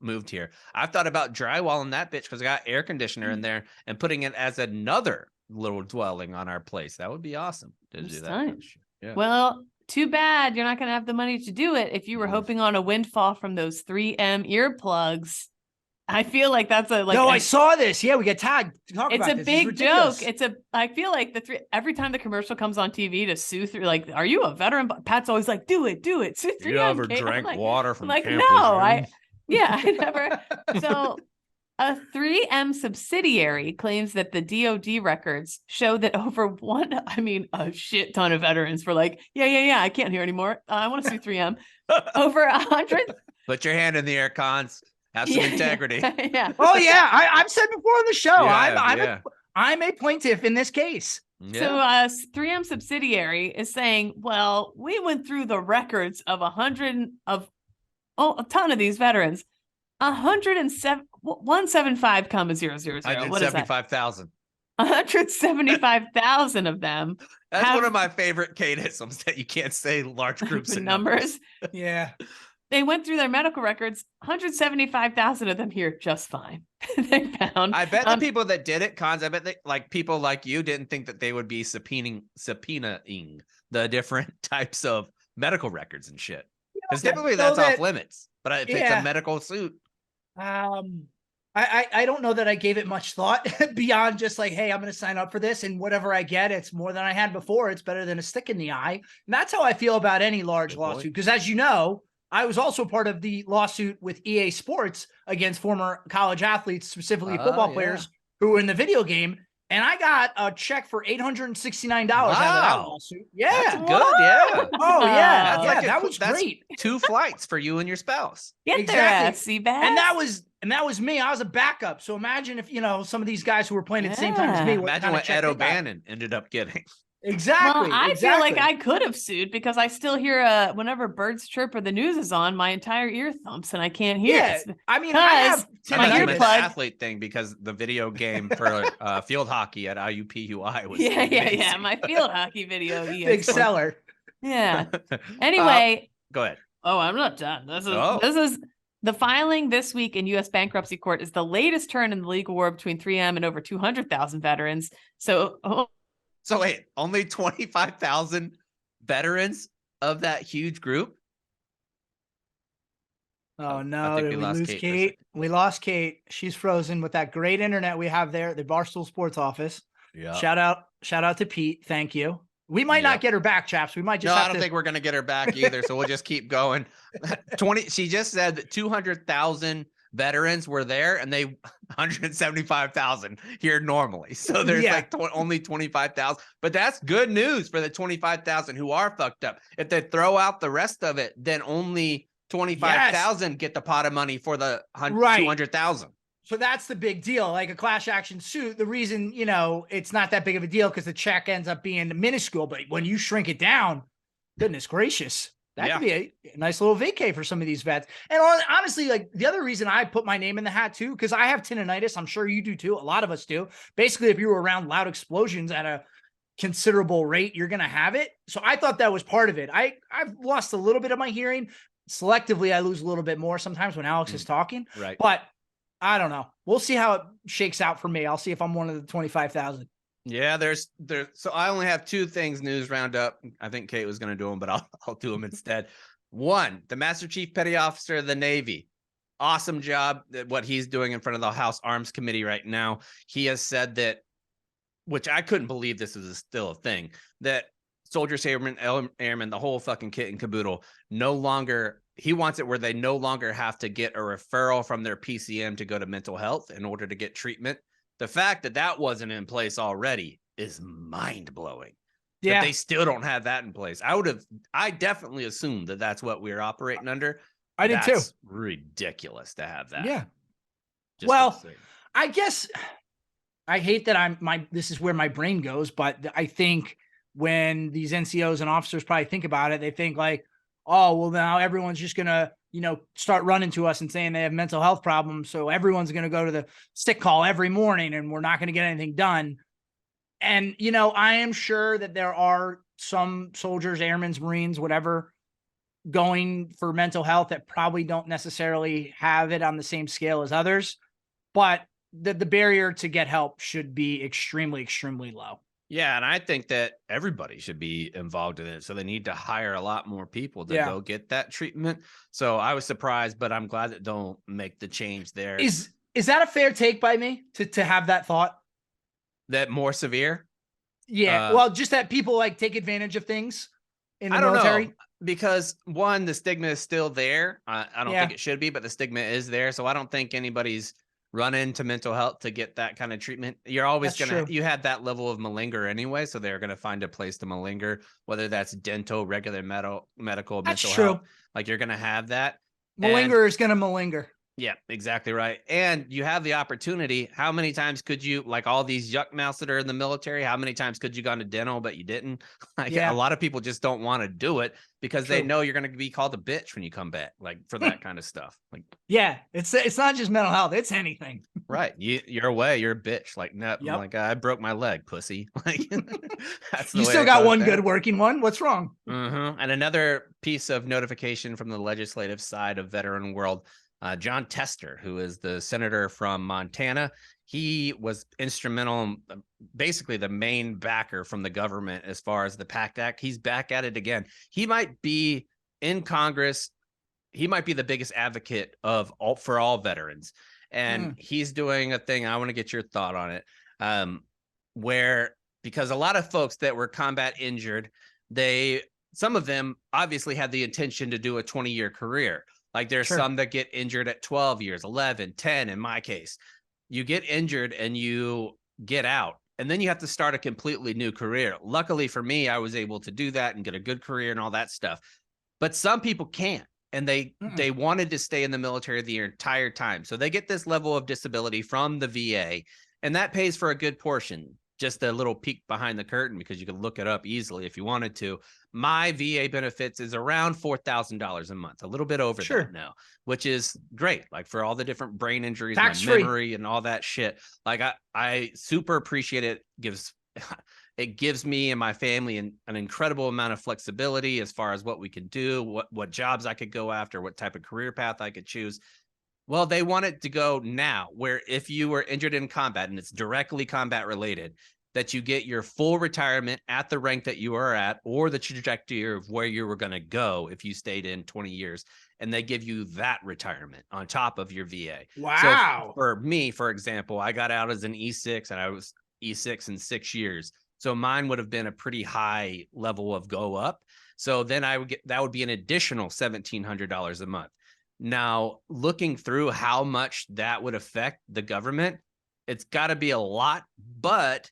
moved here. I've thought about drywalling that bitch because I got air conditioner in there and putting it as another little dwelling on our place. That would be awesome to do that. Kind of shit. Yeah. Well, too bad you're not going to have the money to do it if you were hoping on a windfall from those 3M earplugs. I feel like that's I saw this. Yeah, we get tagged. It's a big joke. I feel like every time the commercial comes on TV to sue through, like, are you a veteran? Pat's always like, do it. Sue 3M. You ever drank water from Camp no, I never. So a 3M subsidiary claims that the DOD records show that a shit ton of veterans were like, yeah, I can't hear anymore. I want to sue 3M. Over 100. Put your hand in the air, Cons. Have some integrity. Yeah. Oh yeah, I've said before on the show. I'm a plaintiff in this case. Yeah. So 3M subsidiary is saying, well, we went through the records of a ton of these veterans. 107. 175, 000. What is that? 175,000. 175,000 of them. That's one of my favorite cadisms that you can't say large groups in numbers. Yeah. They went through their medical records. 175,000 of them here just fine. They found. I bet the people that did it, I bet they, like people like you didn't think that they would be subpoenaing the different types of medical records and shit. Because typically that's off limits. But if it's a medical suit. I don't know that I gave it much thought beyond just like, hey, I'm going to sign up for this, and whatever I get, it's more than I had before. It's better than a stick in the eye. And that's how I feel about any large lawsuit. Because as you know, I was also part of the lawsuit with EA Sports against former college athletes, specifically football players who were in the video game. And I got a check for $869 out of that lawsuit. Yeah. That's good. Yeah. Oh, yeah. That's that was great. 2 flights for you and your spouse. Get their ass, Seabass. And that was me. I was a backup. So imagine if, some of these guys who were playing at the same time as me. Imagine what Ed O'Bannon ended up getting. Exactly. Well, I feel like I could have sued because I still hear whenever birds chirp or the news is on, my entire ear thumps and I can't hear it. I mean, I have my earplug athlete thing because the video game for field hockey at IUPUI was amazing. My field hockey video. Big seller. Yeah. Anyway, go ahead. Oh, I'm not done. This is the filing this week in U.S. bankruptcy court is the latest turn in the legal war between 3M and over 200,000 veterans. So wait, only 25,000 veterans of that huge group? Oh no, did we lose Kate? We lost Kate. She's frozen with that great internet we have there at the Barstool Sports office. Yeah. Shout out to Pete. Thank you. We might not get her back, chaps. We might just I don't think we're gonna get her back either. So we'll just keep going. She just said that 200,000 veterans were there and they 175,000 here normally. So there's only 25,000, but that's good news for the 25,000 who are fucked up. If they throw out the rest of it, then only 25,000 get the pot of money for the 200,000. So that's the big deal. Like a class action suit, the reason, it's not that big of a deal because the check ends up being minuscule, but when you shrink it down, goodness gracious. That could be a nice little vacay for some of these vets. And honestly, like the other reason I put my name in the hat too, because I have tinnitus. I'm sure you do too. A lot of us do. Basically, if you were around loud explosions at a considerable rate, you're going to have it. So I thought that was part of it. I've lost a little bit of my hearing. Selectively, I lose a little bit more sometimes when Alex is talking. Right. But I don't know. We'll see how it shakes out for me. I'll see if I'm one of the 25,000. Yeah, there's so I only have 2 things news roundup. I think Kate was going to do them, but I'll do them instead. 1, the Master Chief Petty Officer of the Navy. Awesome job what he's doing in front of the House Arms Committee right now. He has said that, which I couldn't believe this is still a thing, that soldiers, airmen, the whole fucking kit and caboodle, he wants it where they no longer have to get a referral from their PCM to go to mental health in order to get treatment. The fact that wasn't in place already is mind-blowing. Yeah. That they still don't have that in place. I definitely assumed that that's what we were operating under. I did too. Ridiculous to have that. Yeah. Well, I guess I hate that this is where my brain goes, but I think when these NCOs and officers probably think about it, they think like, oh, well, now everyone's just going to, start running to us and saying they have mental health problems. So everyone's going to go to the sick call every morning and we're not going to get anything done. And, I am sure that there are some soldiers, airmen, Marines, whatever, going for mental health that probably don't necessarily have it on the same scale as others. But the barrier to get help should be extremely, extremely low. Yeah, and I think that everybody should be involved in it. So they need to hire a lot more people to go get that treatment. So I was surprised, but I'm glad that don't make the change there. Is that a fair take by me to have that thought? That more severe? Yeah. Well, just that people like take advantage of things in the military. Know, because 1, the stigma is still there. I don't think it should be, but the stigma is there. So I don't think anybody's run into mental health to get that kind of treatment. You're always you had that level of malinger anyway, so they're going to find a place to malinger, whether that's dental, regular medical, mental health. Like you're going to have that. Malinger is going to malinger. Yeah, exactly right. And you have the opportunity. How many times could you, like all these yuck mouths that are in the military, how many times could you gone to dental, but you didn't? Like a Yeah, lot of people just don't want to do it because they true. know you're going to be called a bitch when you come back, like for that kind of stuff. Like, Yeah, it's not just mental health, it's anything. right. You're away. You're a bitch. Like, no, I'm Yep. like, I broke my leg, pussy. Like, that's the You way still it got goes one down. good working one. What's wrong? And another piece of notification from the legislative side of Veteran World, John Tester, who is the senator from Montana, he was instrumental, basically the main backer from the government as far as the PACT Act. He's back at it again. He might be in Congress. He might be the biggest advocate of for all veterans. And he's doing a thing. I want to get your thought on it. Where, because a lot of folks that were combat injured, some of them obviously had the intention to do a 20-year career. Like there's Sure. some that get injured at 12 years, 11, 10 in my case. You get injured and you get out, and then you have to start a completely new career. Luckily for me, I was able to do that and get a good career and all that stuff. But some people can't, and they wanted to stay in the military the entire time. So they get this level of disability from the VA, and that pays for a good portion. Just a little peek behind the curtain, because you could look it up easily if you wanted to. My VA benefits is around $4,000 a month, a little bit over that now, which is great. Like for all the different brain injuries, my memory and all that shit. Like I super appreciate it. It gives me and my family an incredible amount of flexibility as far as what we can do, what jobs I could go after, what type of career path I could choose. Well, they want it to go now, where if you were injured in combat and it's directly combat related, that you get your full retirement at the rank that you are at, or the trajectory of where you were going to go if you stayed in 20 years. And they give you that retirement on top of your VA. Wow. So for me, for example, I got out as an E6 and I was E6 in 6 years. So mine would have been a pretty high level of go up. So then that would be an additional $1,700 a month. Now, looking through how much that would affect the government, it's got to be a lot, but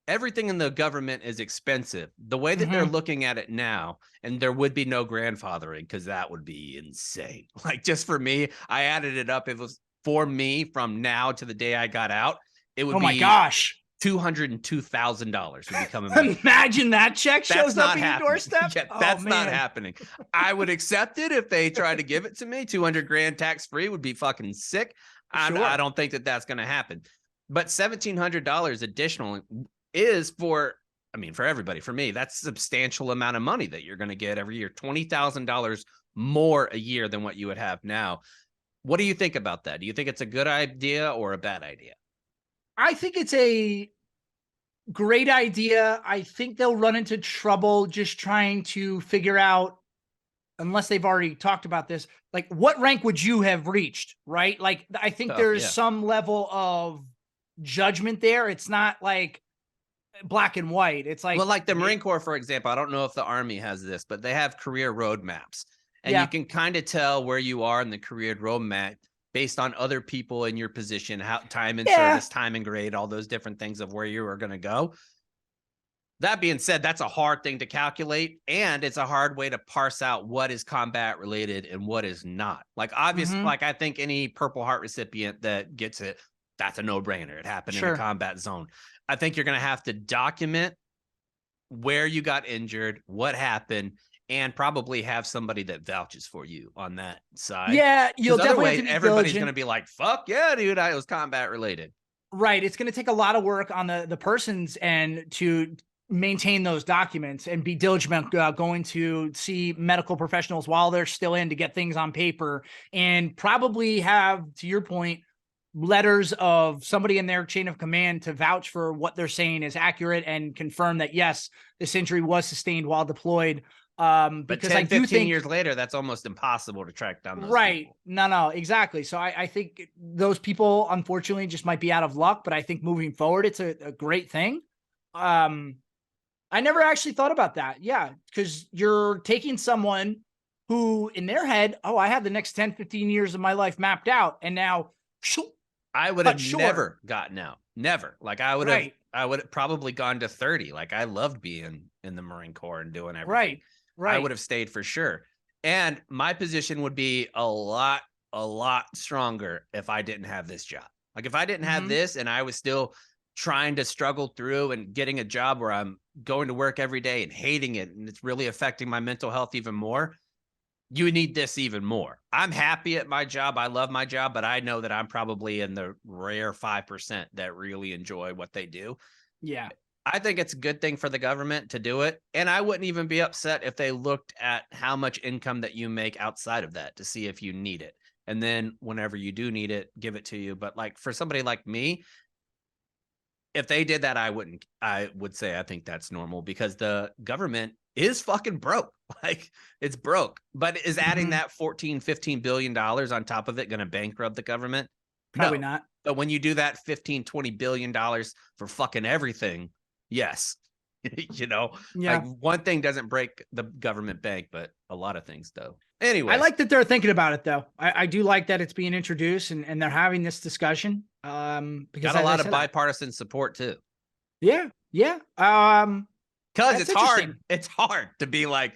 everything in the government is expensive. The way that they're looking at it now, and there would be no grandfathering because that would be insane. Like just for me, I added it up. It was for me from now to the day I got out. It would be, my gosh, $202,000 would be coming. Imagine that check shows up at your doorstep. Yeah, that's not happening. I would accept it if they tried to give it to me. 200 grand tax free would be fucking sick. I don't think that that's going to happen. But $1,700 additional is for everybody. For me, that's a substantial amount of money that you're going to get every year. $20,000 more a year than what you would have now. What do you think about that? Do you think it's a good idea or a bad idea? I think it's a great idea. I think they'll run into trouble just trying to figure out, unless they've already talked about this, like what rank would you have reached, right? Like I think there's some level of judgment there. It's not like black and white. It's like, well, like the Marine Corps, for example, I don't know if the Army has this, but they have career roadmaps, and you can kind of tell where you are in the career roadmap based on other people in your position, how time in service, time in grade, all those different things of where you are going to go. That being said, that's a hard thing to calculate, and it's a hard way to parse out what is combat related and what is not. Like obviously, like I think any Purple Heart recipient that gets it, that's a no-brainer. It happened in a combat zone. I think you're going to have to document where you got injured, what happened, and probably have somebody that vouches for you on that side. Yeah, you'll definitely have to be everybody's going to be like, fuck yeah, dude, it was combat related. Right. It's going to take a lot of work on the person's end to maintain those documents and be diligent going to see medical professionals while they're still in to get things on paper, and probably have, to your point, letters of somebody in their chain of command to vouch for what they're saying is accurate and confirm that, yes, this injury was sustained while deployed. But because 10, I do 15 think years later, that's almost impossible to track down those people. No, exactly. So I think those people, unfortunately, just might be out of luck, but I think moving forward, it's a great thing. I never actually thought about that. Yeah, because you're taking someone who in their head, oh, I have the next 10, 15 years of my life mapped out, and now I would have never gotten out. Never. Like I would have probably gone to 30. Like I loved being in the Marine Corps and doing everything. Right. I would have stayed for sure. And my position would be a lot a lot stronger if I didn't have this job. Like if I didn't have this and I was still trying to struggle through and getting a job where I'm going to work every day and hating it, and it's really affecting my mental health even more, you need this even more. I'm happy at my job. I love my job, but I know that I'm probably in the rare 5% that really enjoy what they do. Yeah. I think it's a good thing for the government to do it. And I wouldn't even be upset if they looked at how much income that you make outside of that to see if you need it. And then whenever you do need it, give it to you. But like for somebody like me, if they did that, I would say I think that's normal because the government is fucking broke. Like it's broke. But is adding that $14-15 billion on top of it going to bankrupt the government? Probably No. not. But when you do that $15-20 billion for fucking everything, yes. You know, like one thing doesn't break the government bank, but a lot of things do. Anyway, I like that they're thinking about it though. I do like that it's being introduced and they're having this discussion. Because got a lot of bipartisan support too. Yeah. Yeah. Because it's hard. It's hard to be like,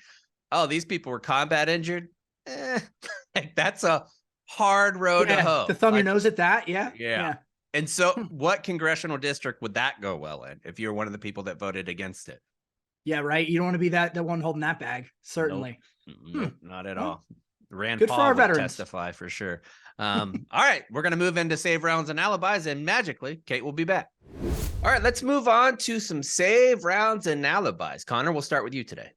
oh, these people were combat injured. Like that's a hard road to hoe. To thumb your nose at that. Yeah. Yeah. And so what congressional district would that go well in if you're one of the people that voted against it? Yeah, right. You don't want to be the one holding that bag. Certainly. Nope, not at all. Rand Good Paul for our would veterans. testify for sure. All right, we're going to move into save rounds and alibis, and magically, Kate will be back. All right, let's move on to some save rounds and alibis. Connor, we'll start with you today.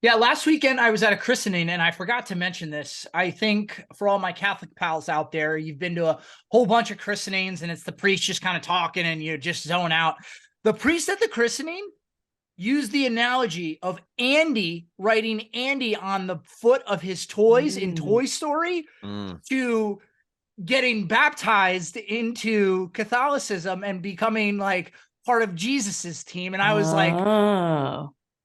Yeah, last weekend I was at a christening and I forgot to mention this. I think for all my Catholic pals out there, you've been to a whole bunch of christenings and it's the priest just kind of talking and you just zone out. The priest at the christening used the analogy of Andy writing Andy on the foot of his toys in Toy Story to getting baptized into Catholicism and becoming like part of Jesus's team. And I was like,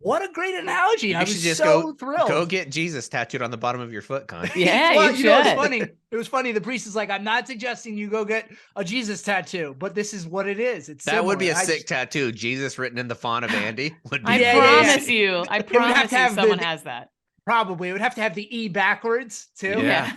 what a great analogy. I was just so thrilled. Go get Jesus tattooed on the bottom of your foot, Con. Yeah, well, you you know, it's should. funny. It was funny. The priest is like, I'm not suggesting you go get a Jesus tattoo, but this is what it is. It's that would be a sick tattoo. Jesus written in the font of Andy. Would be I promise you. I promise you someone has that. Probably. It would have to have the E backwards too. Yeah.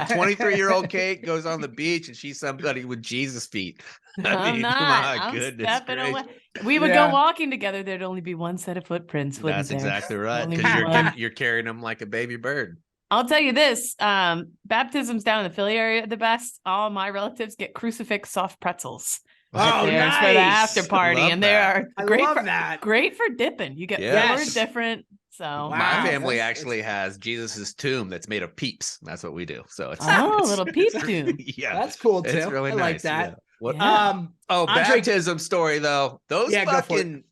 23-year-old Kate goes on the beach and she's somebody with Jesus feet. I mean, my goodness gracious. We would go walking together. There'd only be one set of footprints. That's exactly right. Because you're carrying them like a baby bird. I'll tell you this, baptisms down in the Philly area are the best. All my relatives get crucifix soft pretzels. Oh, nice. For the after party. And they are great for dipping. You get four different. So my family actually has Jesus's tomb that's made of peeps. That's what we do. So it's a little peep tomb. Yeah, that's cool too. It's really I nice. like that. Yeah. What? Andre, baptism story though. Those fucking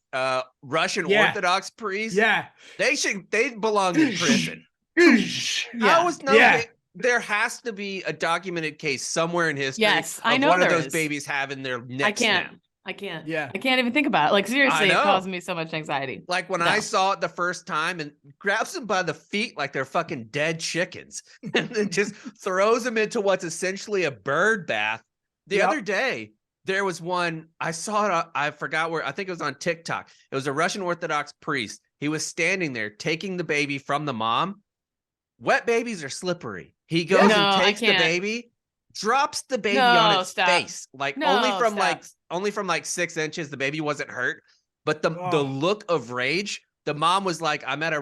Russian Orthodox priests. Yeah, they belong in prison. There has to be a documented case somewhere in history. Yes, I know one of those babies having their necks snapped. I can't. Yeah. I can't even think about it. Like, seriously, it caused me so much anxiety. Like when I saw it the first time and grabs them by the feet like they're fucking dead chickens and then just throws them into what's essentially a bird bath. The other day, there was one, I saw it, I forgot where, I think it was on TikTok. It was a Russian Orthodox priest. He was standing there taking the baby from the mom. Wet babies are slippery. He goes and takes the baby, drops the baby on its face. Like only from like 6 inches, the baby wasn't hurt. But the look of rage, the mom was like, I'm at a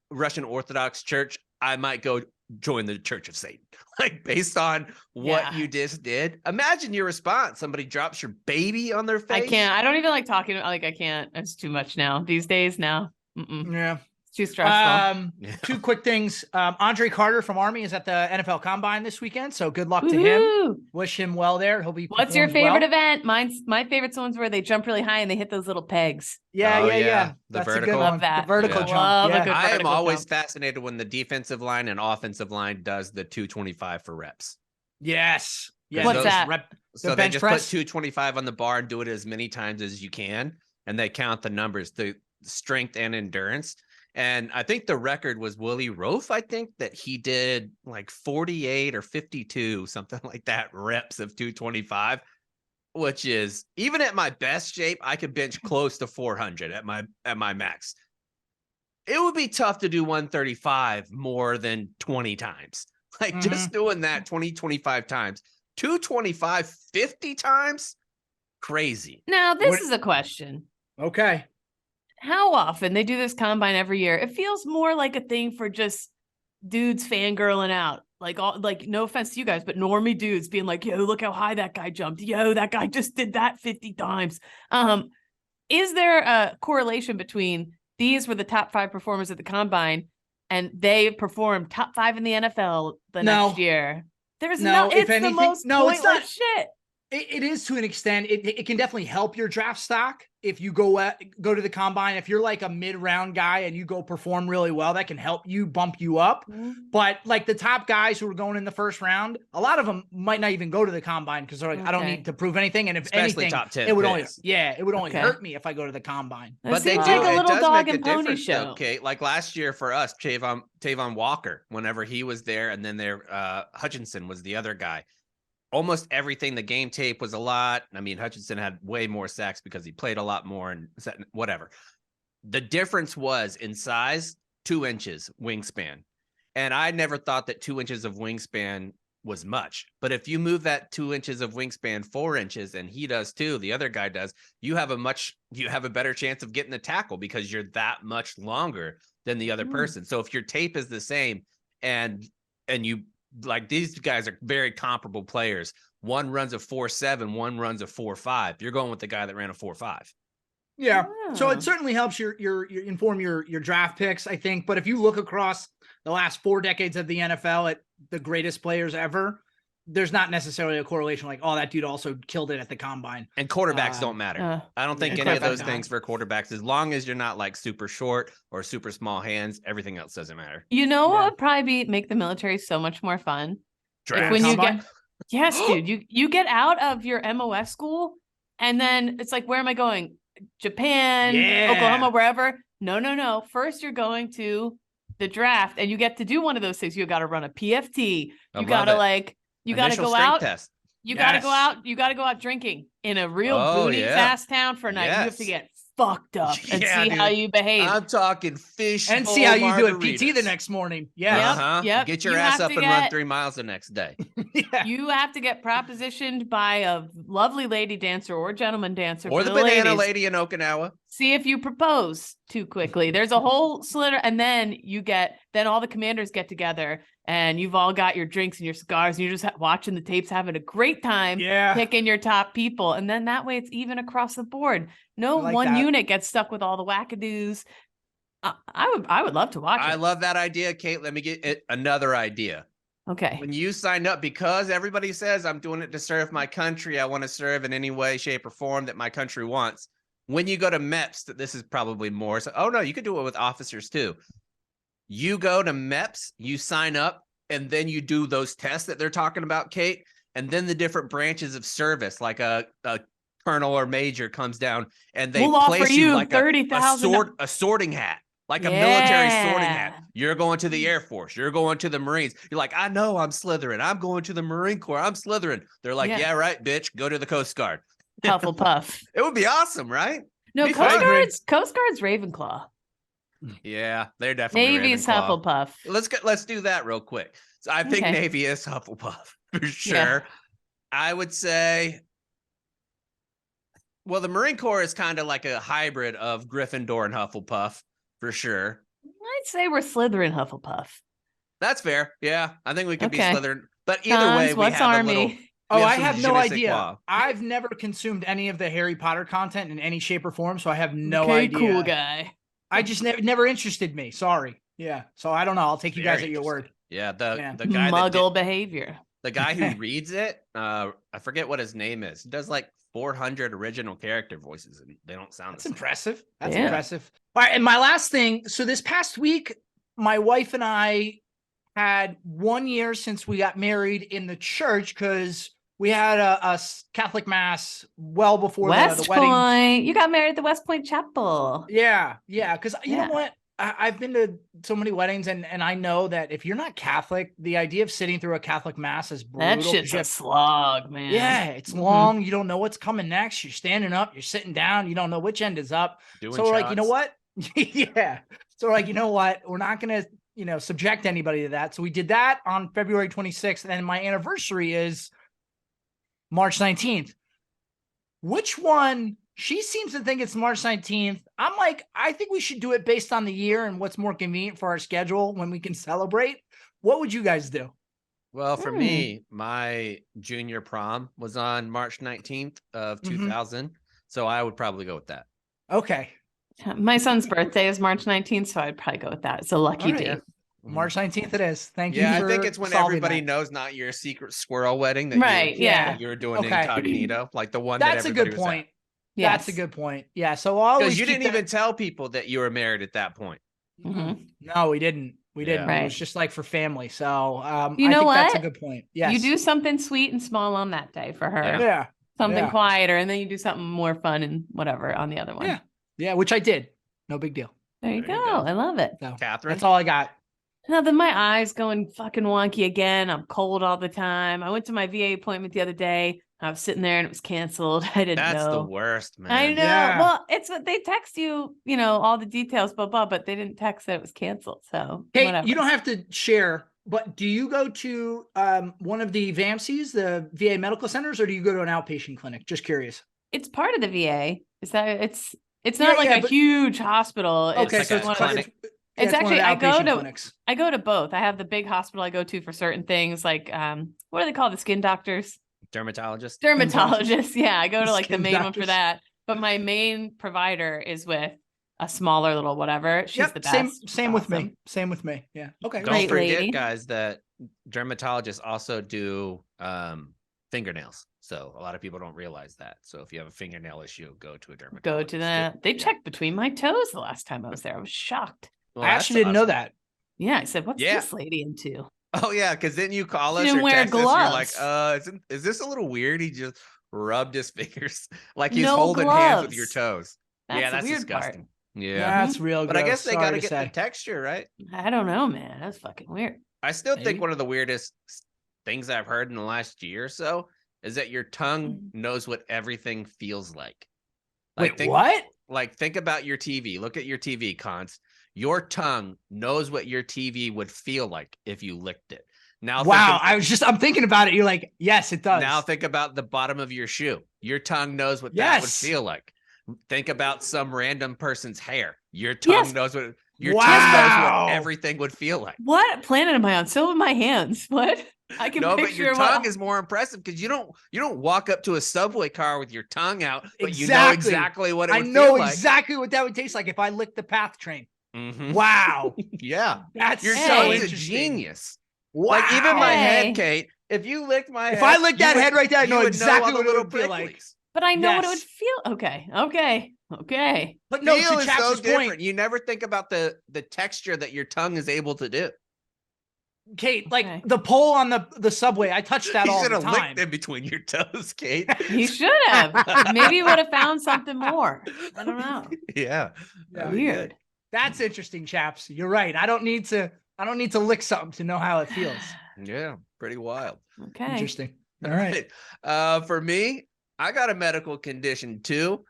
Russian Orthodox church. I might go join the Church of Satan. Like based on what you just did. Imagine your response. Somebody drops your baby on their face. I can't. I don't even like talking. Like I can't. It's too much now. These days now. Yeah. Too stressful. 2 quick things. Andre Carter from Army is at the NFL Combine this weekend, so good luck to him. Wish him well there. He'll be. What's your favorite event? My favorite's the ones where they jump really high and they hit those little pegs. Yeah. The That's vertical. a good one. Love that. The vertical jump. I am always fascinated when the defensive line and offensive line does the 225 for reps. Yes. What's that? So they just put 225 on the bar and do it as many times as you can, and they count the numbers, the strength and endurance. And I think the record was Willie Rofe. I think that he did like 48 or 52, something like that, reps of 225, which is even at my best shape, I could bench close to 400 at my max. It would be tough to do 135 more than 20 times. Like just doing that 25 times, 225, 50 times. Crazy. Now, this is a question. Okay. How often they do this combine every year? It feels more like a thing for just dudes fangirling out. Like no offense to you guys, but normie dudes being like, yo, look how high that guy jumped. Yo, that guy just did that 50 times. Is there a correlation between these were the top 5 performers at the combine and they performed top 5 in the NFL next year? There's no, it's the most pointless shit. It is to an extent. It can definitely help your draft stock if you go to the combine. If you're like a mid-round guy and you go perform really well, that can help you bump you up. But like the top guys who are going in the first round, a lot of them might not even go to the combine because they're like, I don't need to prove anything. And if especially anything, top 10 it would picks. only hurt me if I go to the combine. But they do like a little dog and pony show. Okay, like last year for us, Tavon Walker, whenever he was there, and then Hutchinson was the other guy. Almost everything, the game tape was a lot. I mean, Hutchinson had way more sacks because he played a lot more and whatever. The difference was in size, 2 inches wingspan. And I never thought that 2 inches of wingspan was much. But if you move that 2 inches of wingspan 4 inches, and he does too, the other guy does, you have a better chance of getting the tackle because you're that much longer than the other person. So if your tape is the same and you, like, these guys are very comparable players. One runs a 4.7, one runs a 4.5. You're going with the guy that ran a 4.5. Yeah. So it certainly helps your inform your draft picks, I think. But if you look across the last 4 decades of the NFL at the greatest players ever, there's not necessarily a correlation like, oh, that dude also killed it at the combine. And quarterbacks don't matter. I don't think any of those things for quarterbacks, as long as you're not like super short or super small hands, everything else doesn't matter. You know what would probably make the military so much more fun? Draft when combine? Yes, dude, you get out of your MOS school and then it's like, where am I going? Japan, Oklahoma, wherever. No. First, you're going to the draft and you get to do one of those things. You got to run a PFT. You got to you got to go out. Test. You got to go out. You got to go out drinking in a real booty ass town for a night. You have to get fucked up and see how you behave. I'm talking fish and see how you do at PT the next morning. Yeah. Yep. Get your ass up and run 3 miles the next day. You have to get propositioned by a lovely lady dancer or gentleman dancer, or the banana lady in Okinawa. See if you propose too quickly. There's a whole slitter, and then all the commanders get together, and you've all got your drinks and your cigars, and you're just watching the tapes, having a great time, picking your top people, and then that way it's even across the board. No one unit gets stuck with all the wackadoos. I would love to watch it. I love that idea, Kate. Let me get another idea. Okay. When you signed up, because everybody says I'm doing it to serve my country, I want to serve in any way, shape, or form that my country wants. When you go to MEPS, this is probably more. So, oh no, you could do it with officers too. You go to MEPS, you sign up, and then you do those tests that they're talking about, Kate. And then the different branches of service, like a colonel or major, comes down and they place you like a sorting hat. Like a military sorting hat. You're going to the Air Force. You're going to the Marines. You're like, I know I'm Slytherin. I'm going to the Marine Corps. I'm Slytherin. They're like, yeah right, bitch. Go to the Coast Guard. Hufflepuff. It would be awesome, right? No, Coast Guard's Ravenclaw. Yeah, they're definitely Navy's Ravenclaw. Hufflepuff. Let's do that real quick. So I think Navy is Hufflepuff for sure. Yeah. I would say, well, the Marine Corps is kind of like a hybrid of Gryffindor and Hufflepuff. For sure. I'd say we're Slytherin Hufflepuff. That's fair. Yeah. I think we could be Slytherin. But either way, we have Army? A little... I have no idea. I've never consumed any of the Harry Potter content in any shape or form, so I have no idea. Cool guy. I just never interested me. Sorry. Yeah. So I don't know. I'll take you guys at your word. Yeah. The guy Muggle behavior. The guy who reads it, I forget what his name is. He does like 400 original character voices, and they don't sound. That's impressive. That's impressive. All right, and my last thing. So this past week, my wife and I had 1 year since we got married in the church because we had a Catholic mass well before the wedding. Point. You got married at the West Point Chapel. Yeah. Because you know what? I've been to so many weddings, and I know that if you're not Catholic, the idea of sitting through a Catholic mass is brutal. That shit's a slog, man. Yeah, it's long. You don't know what's coming next. You're standing up, you're sitting down. You don't know which end is up. So we're like, you know what? Yeah. So we're like, you know what? We're not gonna subject anybody to that. So we did that on February 26th. And then my anniversary is March 19th. Which one? She seems to think it's March 19th. I'm like, I think we should do it based on the year and what's more convenient for our schedule when we can celebrate. What would you guys do? Well, for me, my junior prom was on March 19th of 2000. So I would probably go with that. Okay. My son's birthday is March 19th, so I'd probably go with that. It's a lucky date. Yeah. March 19th it is. Thank you. Yeah, I think it's when everybody knows not your secret squirrel wedding that you're doing incognito, like the one that's a good point. Yes. That's a good point. Yeah. So because you didn't even tell people that you were married at that point. No, we didn't. We didn't. Right. It was just like for family. So I think that's a good point. Yes. You do something sweet and small on that day for her. Yeah. Something quieter, and then you do something more fun and whatever on the other one. Yeah. Yeah, which I did. No big deal. There you go. I love it. So, Catherine? that's all I got. Now then my eyes going fucking wonky again. I'm cold all the time. I went to my VA appointment the other day. I was sitting there and it was canceled. I didn't know. That's the worst, man. I know. Yeah. Well, it's what they text you, all the details, but they didn't text that it was canceled. So Kate, you don't have to share, but do you go to one of the VAMCs, the VA medical centers, or do you go to an outpatient clinic? Just curious. It's part of the VA. Is that it's not like a huge hospital. Okay, it's so like it's clinic. It's actually I go to both. I have the big hospital I go to for certain things, like what do they call the skin doctors? Dermatologist. Yeah, I go to like the main one for that. But my main provider is with a smaller little whatever. She's the best. Same with me. Same with me. Yeah. Okay. Don't forget, guys, that dermatologists also do fingernails. So a lot of people don't realize that. So if you have a fingernail issue, go to a dermatologist. Go to that. They checked between my toes the last time I was there. I was shocked. Well, I actually didn't know that. Yeah, I said, "What's this lady into?" Oh yeah, because then you call us or text us, gloves. you're like, is this a little weird? He just rubbed his fingers like he's holding hands with your toes. That's the weird disgusting. Part. Yeah, that's real. But I guess they got to get the texture right. I don't know, man. That's fucking weird. I still think one of the weirdest things I've heard in the last year or so is that your tongue knows what everything feels like. What? Like, think about your TV. Look at your TV, Cons. Your tongue knows what your TV would feel like if you licked it. Now, wow, I'm thinking about it. You're like, yes, it does. Now think about the bottom of your shoe. Your tongue knows what that would feel like. Think about some random person's hair. Your tongue knows what tongue knows what everything would feel like. What planet am I on? So with my hands. What? I can picture but your tongue is more impressive because you don't walk up to a subway car with your tongue out, but you know exactly what it would feel like. I know exactly what that would taste like if I licked the PATH train. Mm-hmm. Wow. Yeah. That's your tongue is a genius. Wow. Like even my head, Kate, if you licked my head. If I licked that head right there, I know exactly what it would feel like. But I know what it would feel. Okay. But no, feel is so different. You never think about the texture that your tongue is able to do. Kate, like the pole on the subway, I touched that all the time. You should have licked in between your toes, Kate. You should have. Maybe you would have found something more. I don't know. Yeah. Weird. That's interesting, chaps. You're right. I don't need to lick something to know how it feels. Yeah, pretty wild. Okay. Interesting. All right. For me, I got a medical condition too.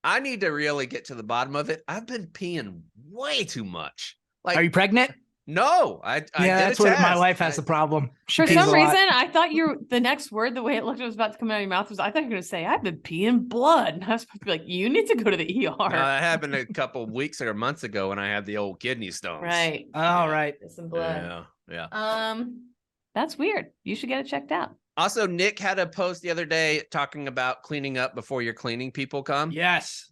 I need to really get to the bottom of it. I've been peeing way too much. Like, are you pregnant? No, that's what my wife has the problem. For some reason, I thought the next word, the way it looked, it was about to come out of your mouth, I thought you were going to say, I've been peeing blood. And I was supposed to be like, you need to go to the ER. That happened a couple of weeks or months ago when I had the old kidney stones. Right. Oh, right. Some blood. Yeah. That's weird. You should get it checked out. Also, Nick had a post the other day talking about cleaning up before your cleaning people come. Yes.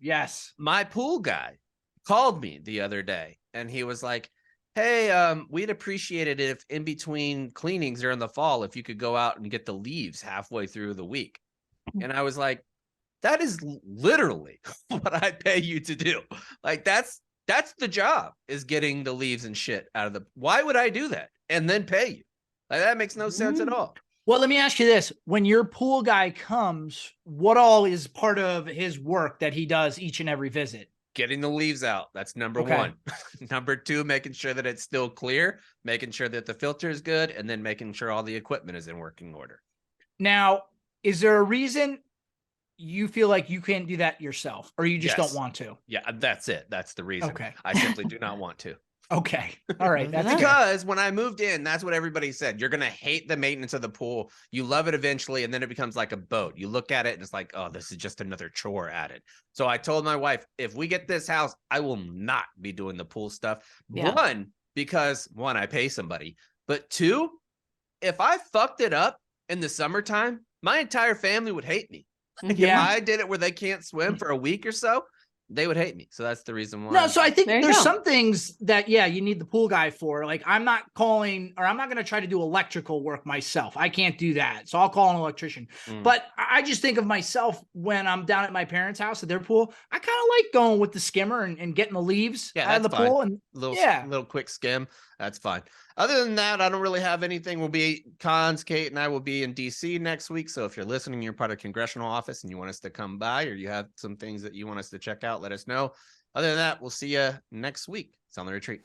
My pool guy called me the other day and he was like, hey, we'd appreciate it if in between cleanings during the fall, if you could go out and get the leaves halfway through the week. And I was like, that is literally what I pay you to do. Like, that's the job, is getting the leaves and shit out of why would I do that and then pay you? Like, that makes no sense at all. Well, let me ask you this. When your pool guy comes, what all is part of his work that he does each and every visit? Getting the leaves out. That's number one. Number two, making sure that it's still clear, making sure that the filter is good, and then making sure all the equipment is in working order. Now, is there a reason you feel like you can't do that yourself, or you just don't want to? Yeah, that's it. That's the reason. Okay. I simply do not want to. Okay. All right. That's Fair. Because when I moved in, that's what everybody said. You're going to hate the maintenance of the pool. You love it eventually, and then it becomes like a boat. You look at it and it's like, oh, this is just another chore added. So I told my wife, if we get this house, I will not be doing the pool stuff. Yeah. One, because one, I pay somebody. But two, if I fucked it up in the summertime, my entire family would hate me. Like Yeah. if I did it where they can't swim for a week or so, they would hate me. So that's the reason why. No, so I think There you there's go. some things that, yeah, you need the pool guy for. Like, I'm not calling, or I'm not going to try to do electrical work myself. I can't do that. So I'll call an electrician. Mm. But I just think of myself when I'm down at my parents' house at their pool. I kind of like going with the skimmer and getting the leaves out of the that's fine. pool. And little quick skim. That's fine. Other than that, I don't really have anything. Kate and I will be in DC next week. So if you're listening, you're part of congressional office and you want us to come by, or you have some things that you want us to check out, let us know. Other than that, we'll see you next week. It's On the Retreat.